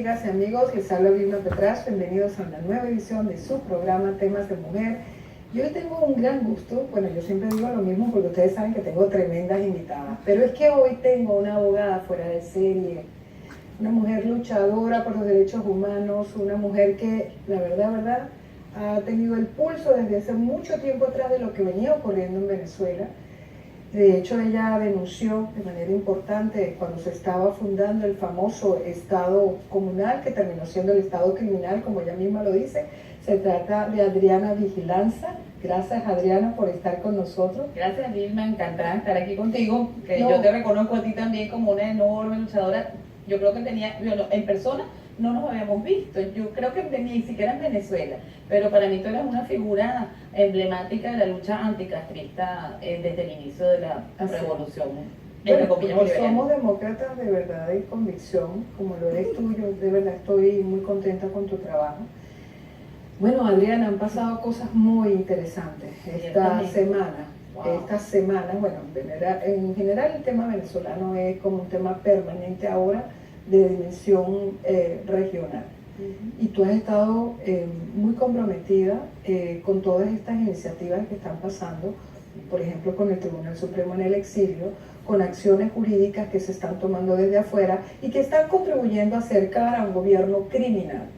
amigas y amigos? Les habla Vilma Petras, bienvenidos a una nueva edición de su programa Temas de Mujer. Y hoy tengo un gran gusto, bueno, yo siempre digo lo mismo porque ustedes saben que tengo tremendas invitadas, pero es que hoy tengo una abogada fuera de serie, una mujer luchadora por los derechos humanos, una mujer que, la verdad, ha tenido el pulso desde hace mucho tiempo atrás de lo que venía ocurriendo en Venezuela. De hecho, ella denunció de manera importante cuando se estaba fundando el famoso Estado comunal, que terminó siendo el Estado criminal, como ella misma lo dice. Se trata de Adriana Vigilanza. Gracias, Adriana, por estar con nosotros. Gracias, Vilma, encantada de estar aquí contigo, que yo te reconozco a ti también como una enorme luchadora. Yo creo que en persona no nos habíamos visto, yo creo que ni siquiera en Venezuela, pero para mí tú eres una figura emblemática de la lucha anticastrista desde el inicio de la revolución. Bueno, somos demócratas de verdad y convicción, como lo eres tú. Yo de verdad estoy muy contenta con tu trabajo. Bueno, Adriana, han pasado cosas muy interesantes esta semana. Wow. Estas semanas, bueno, en general el tema venezolano es como un tema permanente ahora de dimensión regional. Y tú has estado muy comprometida con todas estas iniciativas que están pasando, por ejemplo con el Tribunal Supremo en el exilio, con acciones jurídicas que se están tomando desde afuera y que están contribuyendo a acercar a un gobierno criminal.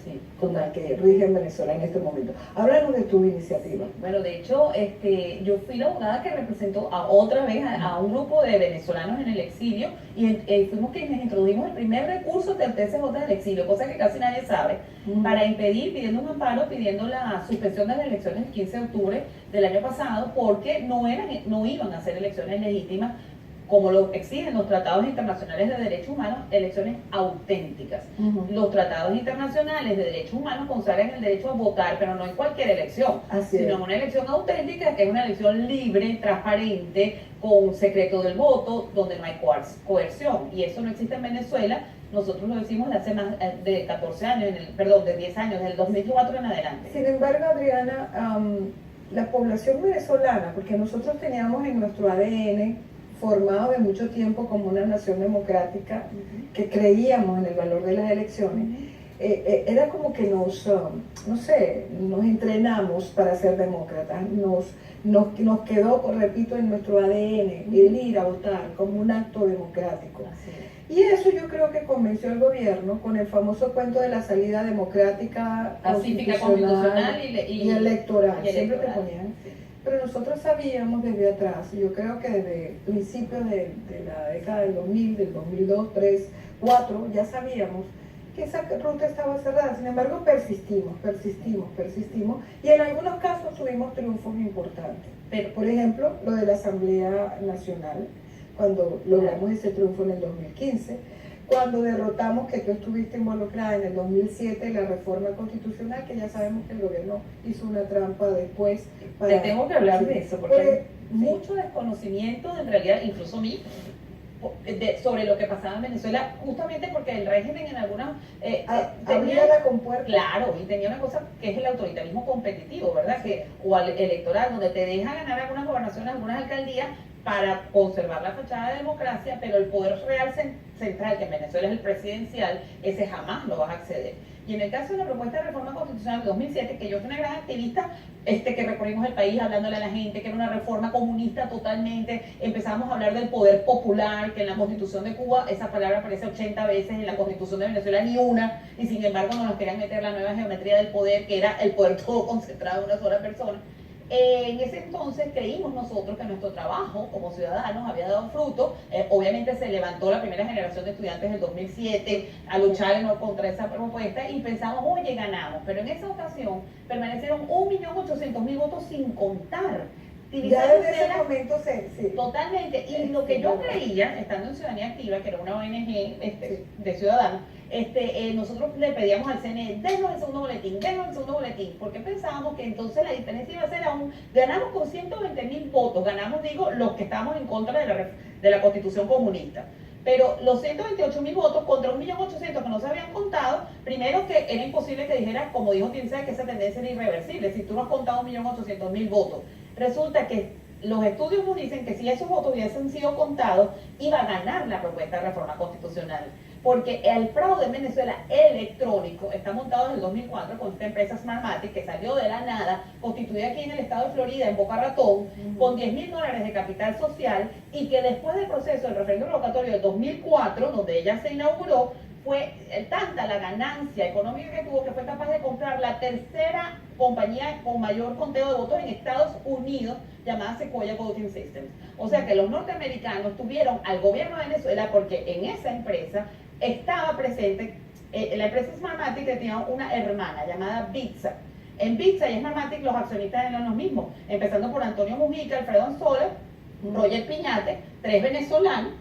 Sí, como el que rige en Venezuela en este momento. Háblanos de tu iniciativa. Bueno, de hecho, yo fui la abogada que representó otra vez a un grupo de venezolanos en el exilio y fuimos quienes introdujimos el primer recurso del TCJ del exilio, cosa que casi nadie sabe, para impedir, pidiendo un amparo, pidiendo la suspensión de las elecciones del 15 de octubre del año pasado, porque no iban a ser elecciones legítimas como lo exigen los tratados internacionales de derechos humanos, elecciones auténticas. Los tratados internacionales de derechos humanos consagran el derecho a votar, pero no en cualquier elección, sino en una elección auténtica, que es una elección libre, transparente, con secreto del voto, donde no hay coerción. Y eso no existe en Venezuela. Nosotros lo decimos de hace más de 14 años, de 10 años, del 2004 en adelante. Sin embargo, Adriana, la población venezolana, porque nosotros teníamos en nuestro ADN formado de mucho tiempo como una nación democrática, que creíamos en el valor de las elecciones, era como que nos entrenamos para ser demócratas, nos quedó, repito, en nuestro ADN el ir a votar como un acto democrático. Y eso yo creo que convenció al gobierno con el famoso cuento de la salida democrática, pacífica, constitucional y electoral. Siempre te ponían. Pero nosotros sabíamos desde atrás, yo creo que desde principios de la década del 2000, del 2002, 2003, 2004, ya sabíamos que esa ruta estaba cerrada. Sin embargo, persistimos, y en algunos casos tuvimos triunfos importantes. Pero, por ejemplo, lo de la Asamblea Nacional, cuando logramos ese triunfo en el 2015, cuando derrotamos, que tú estuviste involucrada en el 2007, la reforma constitucional, que ya sabemos que el gobierno hizo una trampa después. Te tengo que hablar de eso, porque hay mucho desconocimiento, en realidad, incluso mí, sobre lo que pasaba en Venezuela, justamente porque el régimen en algunas abría la compuerta. Claro, y tenía una cosa que es el autoritarismo competitivo, ¿verdad? O electoral, donde te deja ganar algunas gobernaciones, algunas alcaldías, para conservar la fachada de democracia, pero el poder real central, que en Venezuela es el presidencial, ese jamás lo vas a acceder. Y en el caso de la propuesta de reforma constitucional de 2007, que yo fui una gran activista, que recorrimos el país hablándole a la gente, que era una reforma comunista totalmente, empezamos a hablar del poder popular, que en la Constitución de Cuba esa palabra aparece 80 veces, en la Constitución de Venezuela ni una, y sin embargo nos querían meter la nueva geometría del poder, que era el poder todo concentrado en una sola persona. En ese entonces creímos nosotros que nuestro trabajo como ciudadanos había dado fruto. Obviamente se levantó la primera generación de estudiantes del 2007 a luchar contra esa propuesta y pensamos, oye, ganamos. Pero en esa ocasión permanecieron 1.800.000 votos sin contar. Ya desde ese momento sí. Totalmente. Y lo que yo creía, estando en Ciudadanía Activa, que era una ONG de ciudadanos, nosotros le pedíamos al CNE, denos el segundo boletín, porque pensábamos que entonces la diferencia iba a ser ganamos con 120.000 votos, ganamos, digo, los que estábamos en contra de la Constitución comunista. Pero los 128.000 votos contra 1.800.000 que no se habían contado, primero que era imposible que dijera, como dijo Tinsea, que esa tendencia era irreversible. Si tú no has contado 1.800.000 votos, resulta que los estudios nos dicen que si esos votos hubiesen sido contados, iba a ganar la propuesta de reforma constitucional. porque el fraude en Venezuela electrónico está montado desde el 2004 con esta empresa Smartmatic que salió de la nada, constituida aquí en el estado de Florida, en Boca Ratón, con $10.000 de capital social, y que después del proceso del referéndum revocatorio del 2004, donde ella se inauguró, fue tanta la ganancia económica que tuvo que fue capaz de comprar la tercera compañía con mayor conteo de votos en Estados Unidos, llamada Sequoia Voting Systems. O sea que los norteamericanos tuvieron al gobierno de Venezuela porque en esa empresa estaba presente, la empresa Smartmatic tenía una hermana llamada Bitsa. En Bitsa y Smartmatic los accionistas eran los mismos, empezando por Antonio Mujica, Alfredo Anzola, Roger Piñate, 3 venezolanos,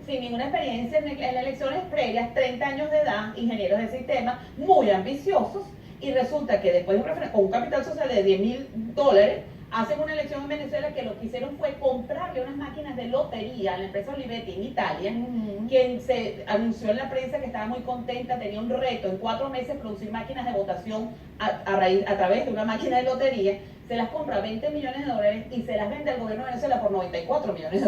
sin ninguna experiencia en elecciones previas, 30 años de edad, ingenieros de sistema, muy ambiciosos, y resulta que después de un referéndum con un capital social de $10.000, hacen una elección en Venezuela que lo que hicieron fue comprarle unas máquinas de lotería a la empresa Olivetti en Italia, quien se anunció en la prensa que estaba muy contenta, tenía un reto en 4 meses producir máquinas de votación a través de una máquina de lotería. Se las compra $20 millones y se las vende al gobierno de Venezuela por $94 millones.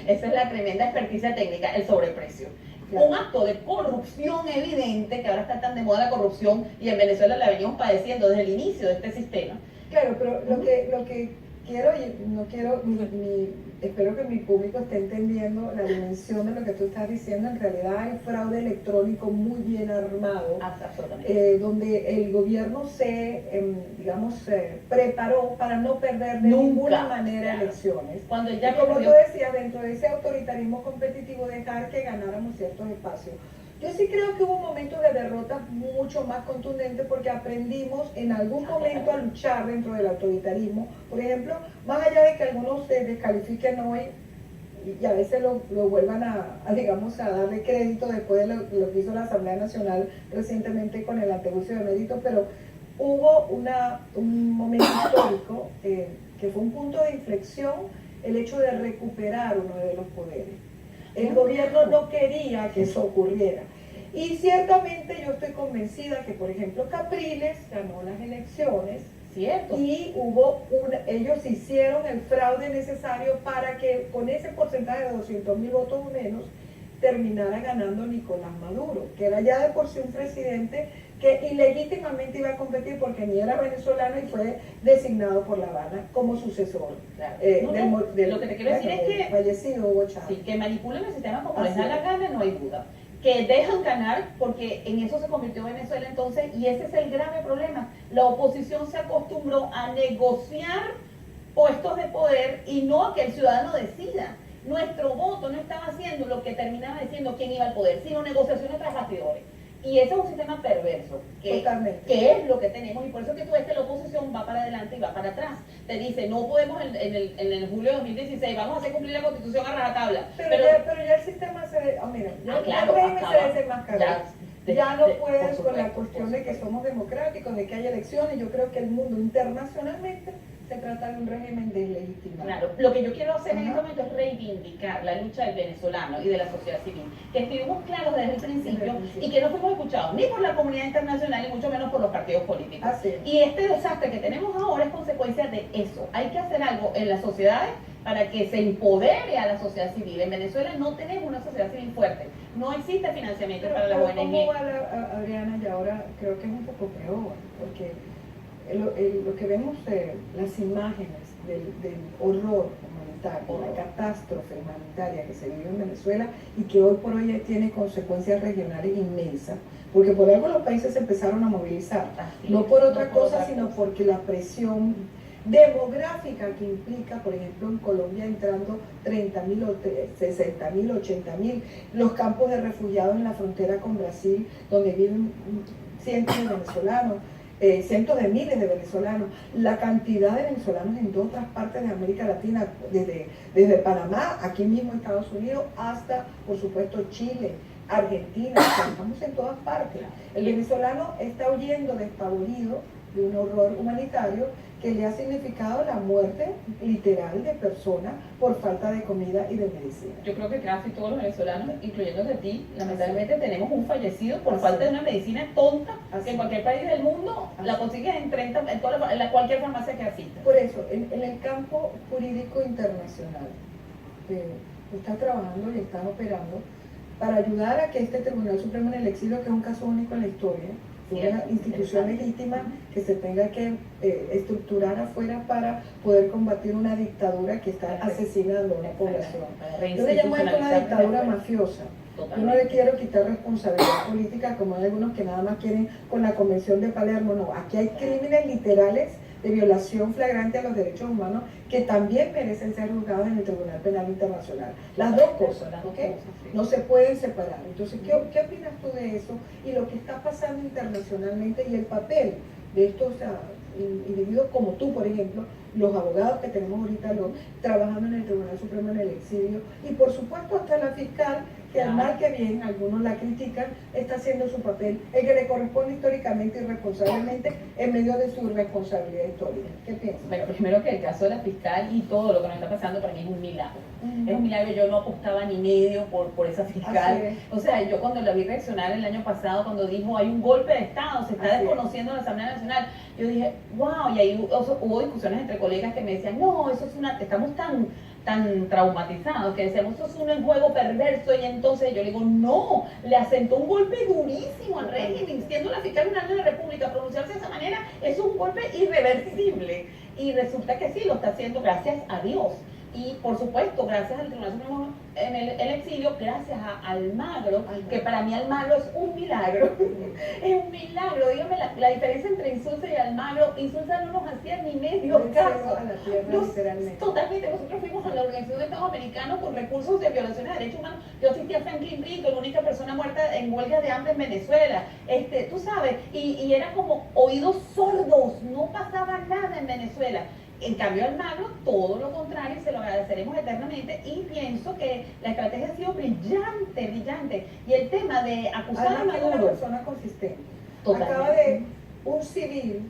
Esa es la tremenda experticia técnica, el sobreprecio. Claro. Un acto de corrupción evidente, que ahora está tan de moda la corrupción y en Venezuela la venimos padeciendo desde el inicio de este sistema. Claro, pero lo que quiero, y no quiero, espero que mi público esté entendiendo la dimensión de lo que tú estás diciendo. En realidad hay fraude electrónico muy bien armado, donde el gobierno preparó para no perder de ninguna manera elecciones. Cuando y como tú decías, dentro de ese autoritarismo competitivo, dejar que ganáramos ciertos espacios. Yo sí creo que hubo momentos de derrotas mucho más contundentes porque aprendimos en algún momento a luchar dentro del autoritarismo. Por ejemplo, más allá de que algunos se descalifiquen hoy y a veces lo vuelvan a darle crédito después de lo que hizo la Asamblea Nacional recientemente con el antejuicio de mérito, pero hubo un momento histórico que fue un punto de inflexión, el hecho de recuperar uno de los poderes. El gobierno no quería que eso ocurriera. Y ciertamente yo estoy convencida que, por ejemplo, Capriles ganó las elecciones. Cierto. Y ellos hicieron el fraude necesario para que con ese porcentaje de 200.000 votos o menos terminara ganando Nicolás Maduro, que era ya de por sí un presidente que ilegítimamente iba a competir porque ni era venezolano y fue designado por La Habana como sucesor. Claro. Lo que te quiero decir es que fallecido Hugo Chávez. Sí, que manipulan el sistema como les da la gana, no hay duda. Que dejan ganar, porque en eso se convirtió Venezuela entonces, y ese es el grave problema. La oposición se acostumbró a negociar puestos de poder y no a que el ciudadano decida. Nuestro voto no estaba haciendo lo que terminaba diciendo quién iba al poder, sino negociaciones tras bastidores. Y ese es un sistema perverso, que es lo que tenemos, y por eso que tú ves que la oposición va para adelante y va para atrás. Te dice, no podemos en el julio de 2016, vamos a hacer cumplir la Constitución a rajatabla. Pero ya el sistema se desenmascaró. Ya no puedes con la cuestión de que somos democráticos, de que hay elecciones. Yo creo que el mundo internacionalmente se trata de un régimen deslegitimado. Claro, lo que yo quiero hacer en este momento es reivindicar la lucha del venezolano y de la sociedad civil, que estuvimos claros desde el principio y que no fuimos escuchados ni por la comunidad internacional y mucho menos por los partidos políticos. Y este desastre que tenemos ahora es consecuencia de eso. Hay que hacer algo en las sociedades para que se empodere a la sociedad civil. En Venezuela no tenemos una sociedad civil fuerte, no existe financiamiento para la ONG. ¿Cómo va Adriana? Y ahora creo que es un poco peor, porque lo que vemos, las imágenes del horror humanitario, la catástrofe humanitaria que se vive en Venezuela y que hoy por hoy tiene consecuencias regionales inmensas, porque por algo los países se empezaron a movilizar, no por otra cosa, sino porque la presión demográfica que implica, por ejemplo, en Colombia entrando 30.000 o 60.000, 80.000, los campos de refugiados en la frontera con Brasil, donde viven cientos de venezolanos, cientos de miles de venezolanos, la cantidad de venezolanos en otras partes de América Latina, desde Panamá, aquí mismo en Estados Unidos, hasta, por supuesto, Chile, Argentina, estamos en todas partes. El venezolano está huyendo despavorido de un horror humanitario que le ha significado la muerte literal de personas por falta de comida y de medicina. Yo creo que casi todos los venezolanos, incluyéndote a ti, lamentablemente tenemos un fallecido por falta de una medicina tonta que en cualquier país del mundo la consigues en cualquier farmacia que asista. Por eso, en el campo jurídico internacional, está trabajando y está operando, para ayudar a que este Tribunal Supremo en el Exilio, que es un caso único en la historia, una institución legítima que se tenga que estructurar afuera para poder combatir una dictadura que está asesinando a una población. Yo le llamo esto una dictadura mafiosa. Yo no le quiero quitar responsabilidad política como hay algunos que nada más quieren con la Convención de Palermo. No, aquí hay crímenes literales de violación flagrante a los derechos humanos que también merecen ser juzgados en el Tribunal Penal Internacional. Las dos cosas, ¿ok? No se pueden separar. Entonces, ¿qué opinas tú de eso y lo que está pasando internacionalmente y el papel de estos individuos como tú, por ejemplo, los abogados que tenemos ahorita trabajando en el Tribunal Supremo en el Exilio y por supuesto hasta la fiscal que al mal que bien, algunos la critican, está haciendo su papel, el que le corresponde históricamente y responsablemente en medio de su responsabilidad histórica? ¿Qué piensas? Bueno, primero que el caso de la fiscal y todo lo que nos está pasando para mí es un milagro. Es un milagro, yo no apostaba ni medio por esa fiscal. O sea, yo cuando la vi reaccionar el año pasado, cuando dijo hay un golpe de Estado, se está desconociendo la Asamblea Nacional, yo dije, wow, y ahí hubo discusiones entre colegas que me decían, no, eso es estamos tan traumatizados que decíamos, eso es un juego perverso, y entonces yo le digo, no, le asentó un golpe durísimo al régimen, siendo la fiscal general de la República, pronunciarse de esa manera, eso es un golpe irreversible, y resulta que sí, lo está haciendo gracias a Dios. Y por supuesto, gracias al Tribunal Supremo en el Exilio, gracias a Almagro, que para mí Almagro es un milagro. Es un milagro. Dígame la diferencia entre Insulza y Almagro. Insulza no nos hacía ni medio caso. Totalmente. Nosotros fuimos a la Organización de Estados Americanos con recursos de violaciones de derechos humanos. Yo asistí a Franklin Brito, la única persona muerta en huelga de hambre en Venezuela. Tú sabes, y era como oídos sordos. No pasaba nada en Venezuela. En cambio, Almagro, todo lo contrario, se lo agradeceremos eternamente, y pienso que la estrategia ha sido brillante, brillante. Y el tema de acusar a Maduro... es una persona consistente. Totalmente. Acaba de un civil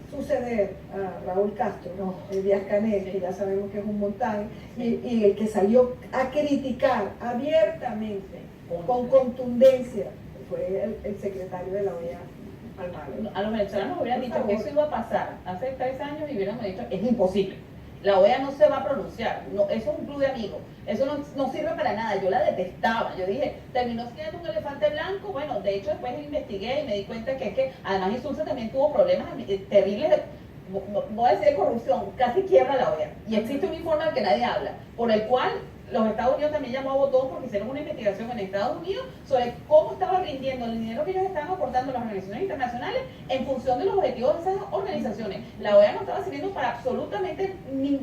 suceder a Raúl Castro, el Díaz-Canel, que ya sabemos que es un montaje, y el que salió a criticar abiertamente, con contundencia, fue el secretario de la OEA. A los venezolanos hubieran dicho que eso iba a pasar hace 3 años y hubiéramos dicho, es imposible. La OEA no se va a pronunciar, no, eso es un club de amigos, eso no sirve para nada. Yo la detestaba, yo dije, terminó siendo un elefante blanco. Bueno, de hecho después investigué y me di cuenta que es que además Insulza también tuvo problemas terribles, voy a decir de corrupción, casi quiebra la OEA. Y existe un informe del que nadie habla, por el cual los Estados Unidos también llamó a Botón porque hicieron una investigación en Estados Unidos sobre cómo estaba rindiendo el dinero que ellos estaban aportando a las organizaciones internacionales en función de los objetivos de esas organizaciones. La OEA no estaba sirviendo para absolutamente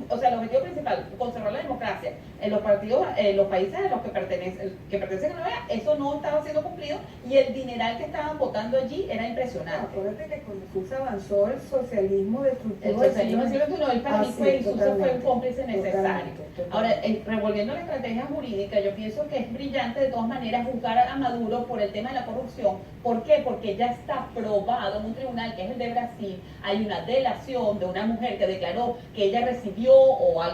o sea, el objetivo principal, conservar la democracia en los partidos, en los países en los que pertenecen a la OEA, eso no estaba siendo cumplido, y el dineral que estaban votando allí era impresionante. Acuérdate que con Insulza avanzó el socialismo destructivo. El socialismo para mí fue un cómplice necesario. Ahora, revolviendo la estrategia jurídica, yo pienso que es brillante de todas maneras juzgar a Maduro por el tema de la corrupción. ¿Por qué? Porque ya está probado en un tribunal que es el de Brasil. Hay una delación de una mujer que declaró que ella recibió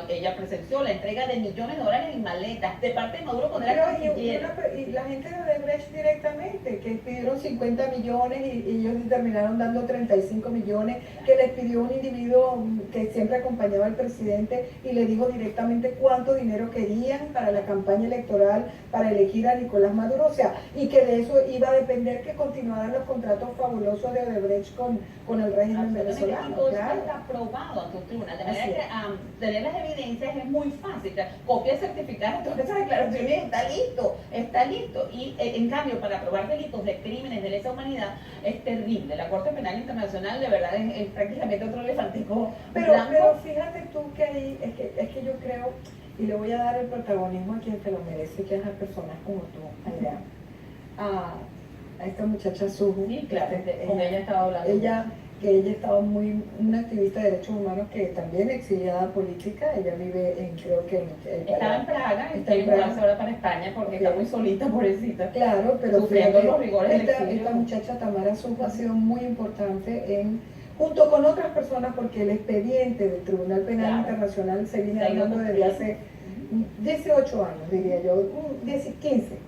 ella presenció la entrega de millones de dólares en maletas de parte de Maduro cuando era canciller. Y la gente de Odebrecht directamente, que pidieron 50 millones y ellos terminaron dando 35 millones, que les pidió un individuo que siempre acompañaba al presidente y le dijo directamente cuánto dinero querían para la campaña electoral para elegir a Nicolás Maduro, o sea, y que de eso iba a depender que continuaran los contratos fabulosos de Odebrecht con el régimen venezolano. Todo eso está probado ante un tribunal, de manera que tener las evidencias es muy fácil. Copia certificada de todas esas declaraciones, está listo. Y en cambio, para probar delitos de crímenes de lesa humanidad es terrible. La Corte Penal Internacional de verdad es prácticamente otro elefantico pero fíjate tú que ahí es que yo creo, y le voy a dar el protagonismo a quien se lo merece, que es a personas como tú, Adriana, a esta muchacha Suju. Sí, claro, con ella estaba hablando. Ella estaba una activista de derechos humanos que también exiliada política. Ella vive creo que estaba en Praga, quiere mudarse ahora para España porque está muy solita, pobrecita. Claro, pero sufriendo los rigores del exilio. Esta muchacha Tamara Suju ha sido muy importante junto con otras personas, porque el expediente del Tribunal Penal Internacional se viene hablando desde hace 18 años, diría yo,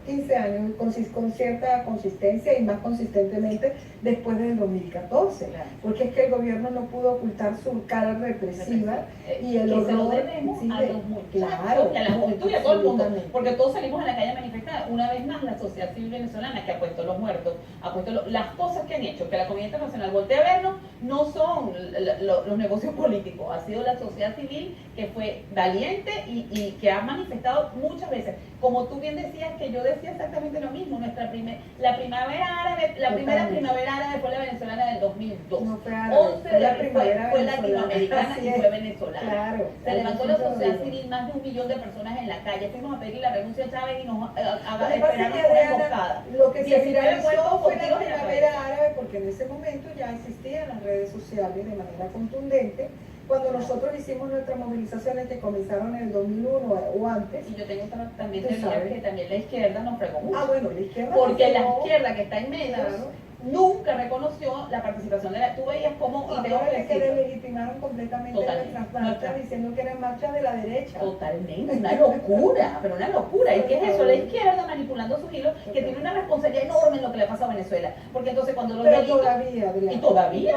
15 años, con cierta consistencia y más consistentemente después del 2014, Claro. porque es que el gobierno no pudo ocultar su cara represiva y el que se lo horror. debemos Sí, a los muchachos, claro, y a la juventud y a todo el mundo, absolutamente. porque todos salimos a la calle a manifestar. Una vez más, la sociedad civil venezolana, que ha puesto los muertos, ha puesto las cosas que han hecho, que la comunidad internacional voltee a vernos, no son los negocios políticos, ha sido la sociedad civil que fue valiente y que ha manifestado muchas veces. Como tú bien decías, que yo decía exactamente lo mismo, la primavera árabe, la primera primavera árabe fue la venezolana del 2002. No fue árabe, 11 fue la de primavera fue venezolana. latinoamericana Así y es. fue venezolana. Claro, Se levantó la eso lo sociedad digo. civil, más de 1 millón de personas en la calle. Fuimos a pedir la renuncia a Chávez y nos Lo que pasa es esperaron que, con una Adriana, emboscada. lo que se 19 viralizó muertos fue con la tiros en la primavera cabeza. árabe, porque en ese momento ya existían las redes sociales de manera contundente. Cuando nosotros hicimos nuestras movilizaciones que comenzaron en el 2001 o antes. Y yo tengo también Tú teoría sabes. que también la izquierda nos fregó mucho. Ah, bueno, la izquierda. Porque la no, izquierda que está en medios claro. nunca reconoció la participación de la... Tú veías cómo... y tengo Ahora que es que decirlo, deslegitimaron completamente Totalmente. nuestras marchas diciendo que eran marchas de la derecha. totalmente, una locura, pero una locura. ¿Y qué es eso? La izquierda manipulando sus hilos, que tiene una responsabilidad enorme en lo que le pasa a Venezuela. Porque entonces cuando los Pero delitos... todavía, Adriana. Y todavía.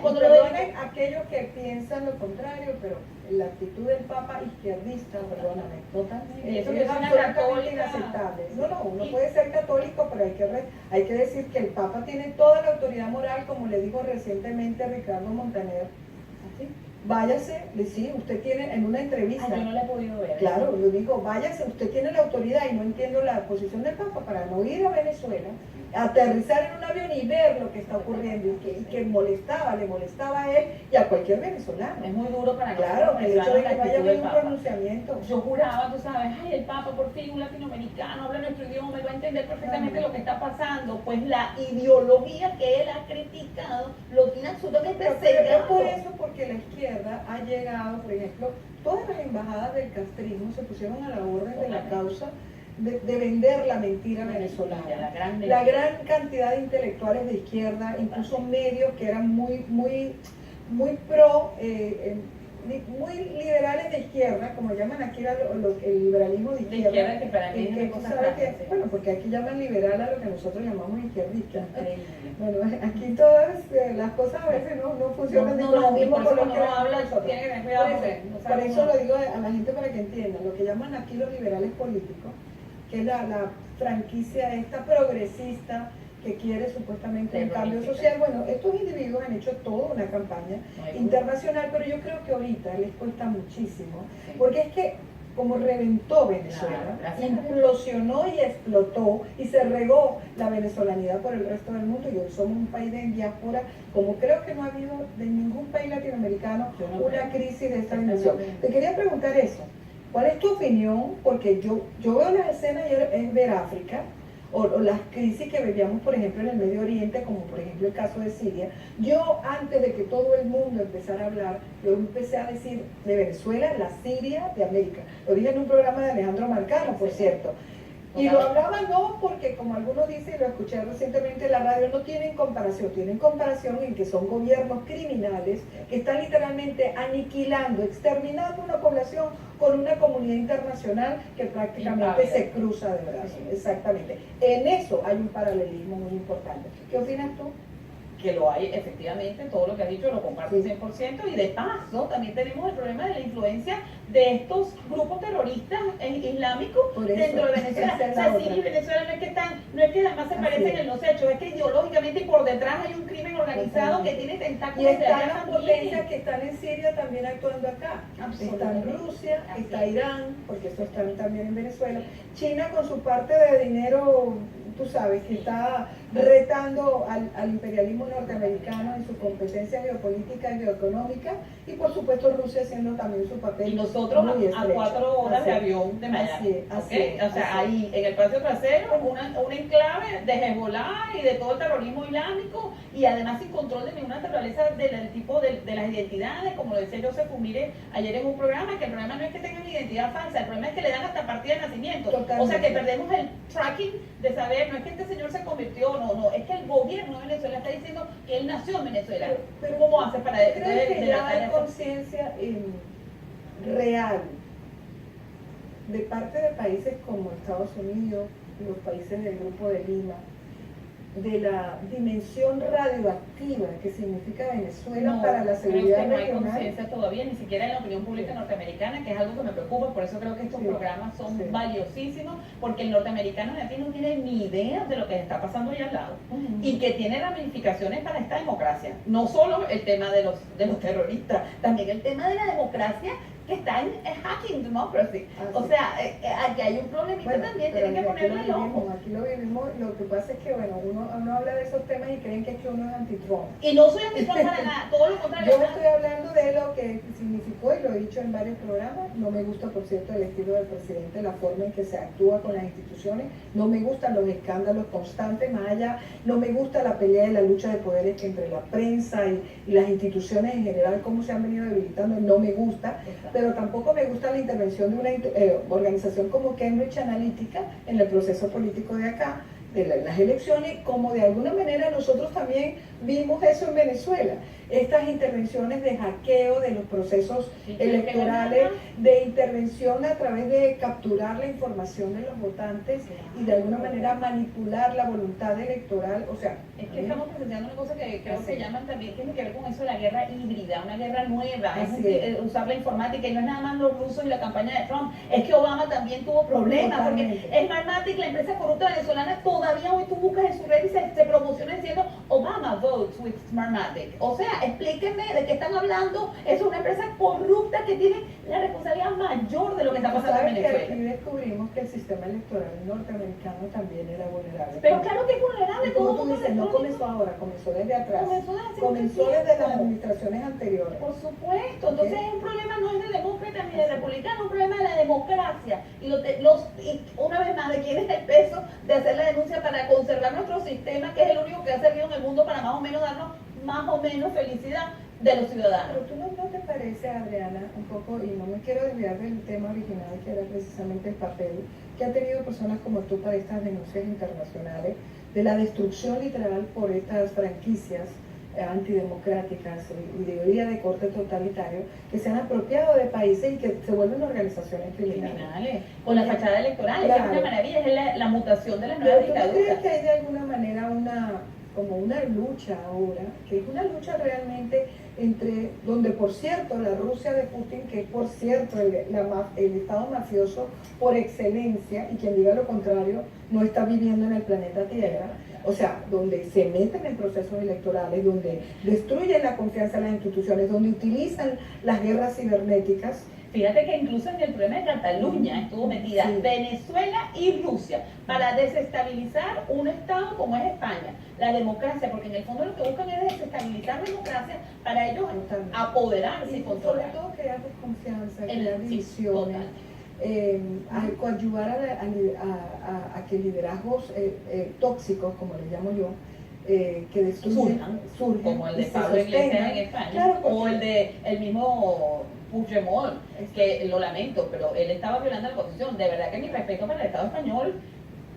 Cuando Y los perdonen delitos... aquellos que piensan lo contrario, pero la actitud del Papa izquierdista, perdóname, Totalmente. Y eso eso es que es una absolutamente católica... inaceptable. No, uno Y- puede ser católico, pero hay que decir que el Papa tiene toda la autoridad moral, como le dijo recientemente Ricardo Montaner. ¿Así? Váyase, sí, usted tiene en una entrevista. Yo no la he podido ver. Claro, yo digo, váyase, usted tiene la autoridad y no entiendo la posición del Papa para no ir a Venezuela, aterrizar en un avión y ver lo que está ocurriendo y que le molestaba a él y a cualquier venezolano. Es muy duro para Claro, el hecho de que no haya habido habido un pronunciamiento. Yo juraba, tú sabes, ay, el Papa por fin, un latinoamericano, habla nuestro idioma y va a entender perfectamente lo que está pasando. Pues la ideología que él ha criticado lo tiene absolutamente Pero es cegado. por eso, porque la izquierda ha llegado, por ejemplo, todas las embajadas del castrismo se pusieron a la orden de la causa de vender la mentira venezolana. La gran cantidad de intelectuales de izquierda, incluso medios que eran muy pro, muy liberales de izquierda, como llaman aquí el liberalismo de De izquierda. izquierda, que para mí es que una tú cosa sabes rara, que, sí. bueno, porque aquí llaman liberal a lo que nosotros llamamos izquierdista. Increíble. Bueno, aquí todas las cosas a veces no funcionan No, con lo y mismo por eso cuando coloquial uno habla, nosotros. tiene que tener cuidado Por porque eso, no por sabe eso cómo- lo digo a la gente para que entiendan, lo que llaman aquí los liberales políticos, que es la franquicia esta progresista que quiere supuestamente un cambio Terrorífica. social. Bueno, estos individuos han hecho toda una campaña No hay duda. internacional, pero yo creo que ahorita les cuesta muchísimo, Sí. porque es que como reventó Venezuela, Claro, gracias. implosionó y explotó y se regó la venezolanidad por el resto del mundo y hoy somos un país de diáspora, como creo que no ha habido de ningún país latinoamericano Yo no una creo. crisis de esta Exactamente. dimensión. Te quería preguntar eso, ¿cuál es tu opinión? Porque yo veo las escenas y es ver África, o las crisis que vivíamos, por ejemplo, en el Medio Oriente, como por ejemplo el caso de Siria. Yo, antes de que todo el mundo empezara a hablar, yo empecé a decir de Venezuela, la Siria de América. Lo dije en un programa de Alejandro Marcano, por cierto. Y lo hablaba no porque, como algunos dicen, y lo escuché recientemente en la radio, no tienen comparación en que son gobiernos criminales que están literalmente aniquilando, exterminando una población con una comunidad internacional que prácticamente Impávida. se cruza de brazos. Exactamente. En eso hay un paralelismo muy importante. ¿Qué opinas tú? Que lo hay, efectivamente, todo lo que has dicho lo comparto Sí. 100%, y de paso también tenemos el problema de la influencia de estos grupos terroristas islámicos Por eso, dentro de Venezuela. esa es O la sea, otra. Siria y Venezuela no es que además se Así parecen es. en los hechos, es que ideológicamente y por detrás hay un crimen organizado Totalmente. que tiene Y tentáculos de están allá las también. potencias que están en Siria también actuando acá. Está Absolutamente. Rusia, Así está es. Irán, porque eso están también en Venezuela. China con su parte de dinero, tú sabes, que está retando al imperialismo norteamericano en su competencia geopolítica y geoeconómica. Y por supuesto Rusia haciendo también su papel. Y nosotros muy a estrecho. 4 horas Así de es. avión de Miami. Así es, ¿ok? así es, O sea, así es. ahí en el patio trasero, un enclave de Hezbollah y de todo el terrorismo islámico, y además sin control de ninguna naturaleza del tipo de las identidades, como lo decía Joseph Umire ayer en un programa, que el problema no es que tengan identidad falsa, el problema es que le dan hasta partida de nacimiento. Totalmente. O sea, que perdemos el tracking de saber, no es que este señor se convirtió, no, es que el gobierno de Venezuela está diciendo que él nació en Venezuela. Pero ¿Cómo hace para ¿crees que ya delatar hay eso? conciencia real de parte de países como Estados Unidos, los países del Grupo de Lima, de la dimensión radioactiva que significa Venezuela para la seguridad no hay regional. conciencia todavía, ni siquiera en la opinión pública norteamericana, que es algo que me preocupa, por eso creo que estos programas son valiosísimos, porque el norteamericano de aquí no tiene ni idea de lo que está pasando allá al lado, y que tiene ramificaciones para esta democracia, no solo el tema de los terroristas, también el tema de la democracia que está en hacking democracy. O sea, aquí hay un problemita también, tienen que ponerle el ojo. Aquí lo vivimos, lo que pasa es que, bueno, uno habla de esos temas y creen que es que uno es anti-Trump. Y no soy anti-Trump para nada, todo lo contrario. Yo estoy hablando de lo que significó, y lo he dicho en varios programas. No me gusta, por cierto, el estilo del presidente, la forma en que se actúa con las instituciones. No me gustan los escándalos constantes, más allá. No me gusta la pelea y la lucha de poderes entre la prensa y las instituciones en general, cómo se han venido debilitando. No me gusta. Pero tampoco me gusta la intervención de una organización como Cambridge Analytica en el proceso político de acá, de las elecciones, como de alguna manera nosotros también vimos eso en Venezuela, estas intervenciones de hackeo de los procesos electorales, de intervención a través de capturar la información de los votantes y de alguna manera manipular la voluntad electoral. O sea, es que estamos presenciando una cosa que creo que llaman también, tiene que ver con eso, la guerra híbrida, una guerra nueva, es usar la informática, y no es nada más los rusos y la campaña de Trump, es que Obama también tuvo problemas, porque Smartmatic, la empresa corrupta venezolana, todavía hoy tú buscas en su red y se promociona diciendo Obama votes with Smartmatic. O sea, explíquenme de qué están hablando. Es una empresa corrupta que tiene la responsabilidad mayor de lo que está pasando en Venezuela. Aquí descubrimos que el sistema electoral norteamericano también era vulnerable. Pero claro que es vulnerable. Como tú dices, no comenzó ahora, comenzó desde atrás. Comenzó desde las administraciones anteriores. Por supuesto. Entonces es un problema no es de demócratas ni de republicanos, es un problema de la democracia. Y una vez más, ¿de quién es el peso de hacer la denuncia para conservar nuestro sistema, que es el único que ha servido en el mundo para más o menos darnos más o menos felicidad de los ciudadanos? Pero tú no te parece, Adriana, un poco, y no me quiero desviar del tema original, que era precisamente el papel que han tenido personas como tú para estas denuncias internacionales, de la destrucción literal por estas franquicias antidemocráticas, ideología de corte totalitario, que se han apropiado de países y que se vuelven organizaciones criminales. Con la fachada electoral, claro. Es una maravilla, es la mutación de las nuevas dictaduras. ¿Tú crees que hay de alguna manera como una lucha ahora, que es una lucha realmente donde, por cierto, la Rusia de Putin, que es por cierto el Estado mafioso por excelencia, y quien diga lo contrario no está viviendo en el planeta Tierra, o sea, donde se meten en procesos electorales, donde destruyen la confianza en las instituciones, donde utilizan las guerras cibernéticas? Fíjate que incluso en el problema de Cataluña estuvo metida Venezuela y Rusia para desestabilizar un Estado como es España, la democracia, porque en el fondo lo que buscan es desestabilizar la democracia para ellos apoderarse y controlar. Sobre todo crear desconfianza, crear divisiones, coadyuvar a que liderazgos tóxicos, como les llamo yo, que surjan, como el de Pablo Iglesias en España, claro, o el mismo Puigdemont, que lo lamento, pero él estaba violando la Constitución. De verdad que mi respeto para el Estado español,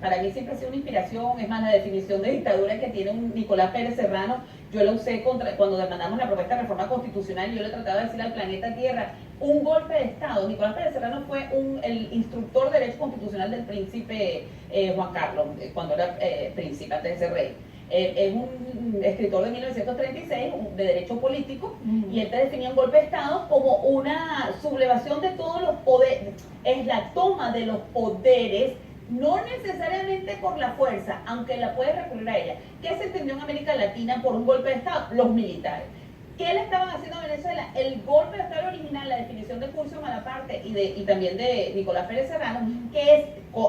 para mí siempre ha sido una inspiración. Es más, la definición de dictadura que tiene un Nicolás Pérez Serrano, yo la usé cuando demandamos la propuesta de reforma constitucional, y yo le trataba de decir al planeta Tierra, un golpe de Estado. Nicolás Pérez Serrano fue el instructor de derecho constitucional del príncipe Juan Carlos, cuando era príncipe, antes de ser rey. Es un escritor de 1936 de derecho político, y él te definía un golpe de Estado como una sublevación de todos los poderes, es la toma de los poderes, no necesariamente por la fuerza, aunque la puedes recurrir a ella. ¿Qué se entendió en América Latina por un golpe de Estado? Los militares. ¿Qué le estaban haciendo a Venezuela? El golpe de Estado original, la definición de Curcio Malaparte y también de Nicolás Pérez Serrano, que es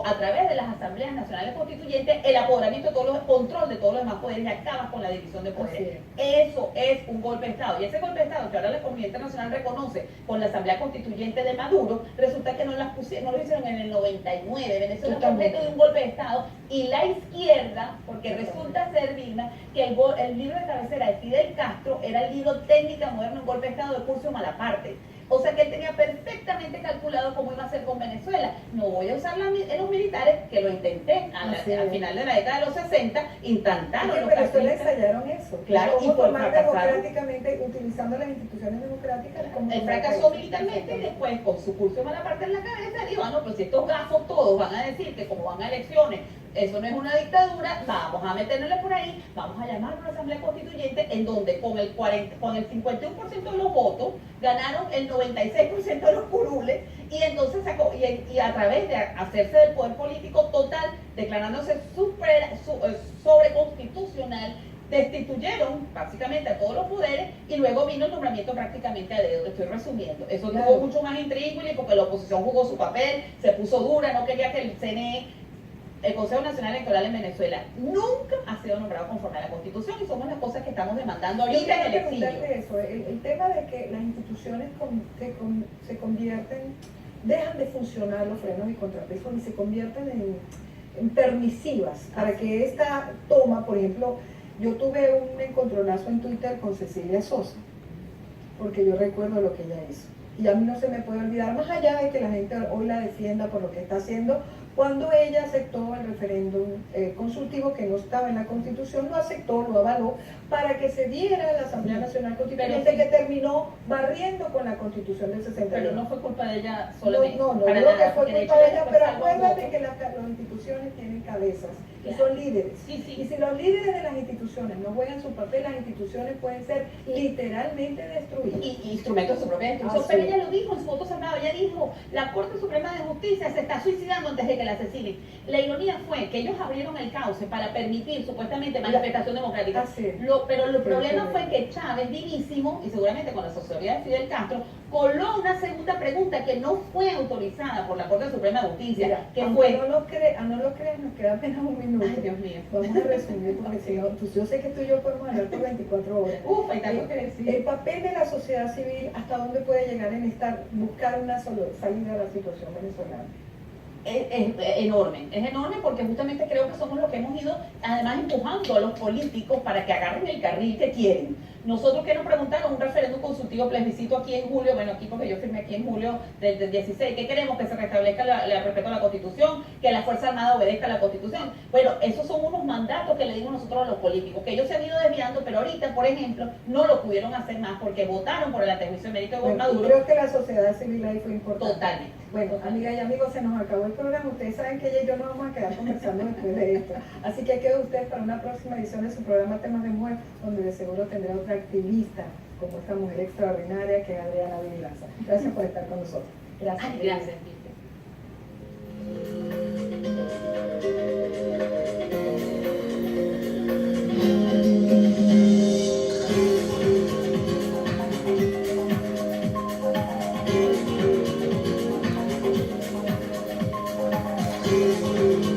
a través de las asambleas nacionales constituyentes el apoderamiento de todos los control de todos los demás poderes, y acabas con la división de poderes. Eso es un golpe de Estado, y ese golpe de Estado que ahora la comunidad internacional reconoce con la asamblea constituyente de Maduro, resulta que no lo hicieron en el 99. Venezuela fue objeto de un golpe de Estado, y la izquierda, porque resulta ser, Vilma, que el libro de cabecera de Fidel Castro era el libro Técnica Moderna, un golpe de Estado de Curcio Malaparte. O sea que él tenía perfecto perfectamente calculado cómo iba a ser con Venezuela. No voy a usar los militares, que lo intenté al final de la década de los 60, intentaron en los Venezuela casistas. ensayaron eso. Claro, cómo y por tomar fracasar. democráticamente, utilizando las instituciones democráticas. Él fracasó militarmente y después, con su curso de mala parte en la cabeza, dijo, no, pues si estos gafos todos van a decir que como van a elecciones, eso no es una dictadura, vamos a meterle por ahí, vamos a llamar a una asamblea constituyente en donde con el 51% de los votos ganaron el 96% de los curules, y entonces sacó, y a través de hacerse del poder político total, declarándose sobreconstitucional, destituyeron básicamente a todos los poderes y luego vino el nombramiento prácticamente a dedo. Estoy resumiendo. Eso tuvo mucho más intrigo porque la oposición jugó su papel, se puso dura, no quería que el CNE, el Consejo Nacional Electoral en Venezuela, nunca ha sido nombrado conforme a la Constitución, y somos las cosas que estamos demandando ahorita en el exilio. Eso, el tema de que las instituciones se convierten, dejan de funcionar los frenos y contrapesos y se convierten en permisivas para que esta toma, por ejemplo, yo tuve un encontronazo en Twitter con Cecilia Sosa, porque yo recuerdo lo que ella hizo. Y a mí no se me puede olvidar, más allá de que la gente hoy la defienda por lo que está haciendo, cuando ella aceptó el referéndum consultivo que no estaba en la Constitución, lo aceptó, lo avaló, para que se diera la Asamblea Nacional Constituyente, que terminó barriendo con la Constitución del 61. Pero no fue culpa de ella solamente. No, creo que fue culpa de ella, pero acuérdate que las instituciones tienen cabezas y son líderes. Sí, sí. Y si los líderes de las instituciones no juegan su papel, las instituciones pueden ser literalmente destruidas. Y instrumentos de su propia destrucción. Pero ella lo dijo en su voto cerrado, ella dijo, la Corte Suprema de Justicia se está suicidando antes de que la asesinen. La ironía fue que ellos abrieron el cauce para permitir supuestamente manifestación democrática. Pero el problema fue que Chávez, vivísimo, y seguramente con la asesoría de Fidel Castro, coló una segunda pregunta que no fue autorizada por la Corte Suprema de Justicia. Mira, que fue... no lo creas, nos queda apenas un minuto. Ay, Dios mío. Vamos a resumir, porque si no, pues yo sé que tú y yo podemos hablar por 24 horas. Hay tanto que decir. El papel de la sociedad civil, ¿hasta dónde puede llegar en buscar una salida a la situación venezolana? Es enorme porque justamente creo que somos los que hemos ido además empujando a los políticos para que agarren el carril que quieren. Nosotros que nos preguntaron un referéndum consultivo plebiscito aquí en julio, bueno, aquí porque yo firmé aquí en julio del 16, ¿qué queremos? Que se restablezca el respeto a la Constitución, que la Fuerza Armada obedezca a la Constitución. Bueno, esos son unos mandatos que le dimos nosotros a los políticos, que ellos se han ido desviando, pero ahorita, por ejemplo, no lo pudieron hacer más porque votaron por el antejuicio de mérito de Maduro. Creo que la sociedad civil ahí fue importante. Totalmente. Bueno, amigas y amigos, se nos acabó el programa. Ustedes saben que ella y yo nos vamos a quedar conversando después de esto. Así que quedo ustedes para una próxima edición de su programa Temas de Mujer, donde de seguro tendrá otra activista como esta mujer extraordinaria que es Adriana Vinilaza. Gracias por estar con nosotros. Gracias. Ay, gracias. Thank you.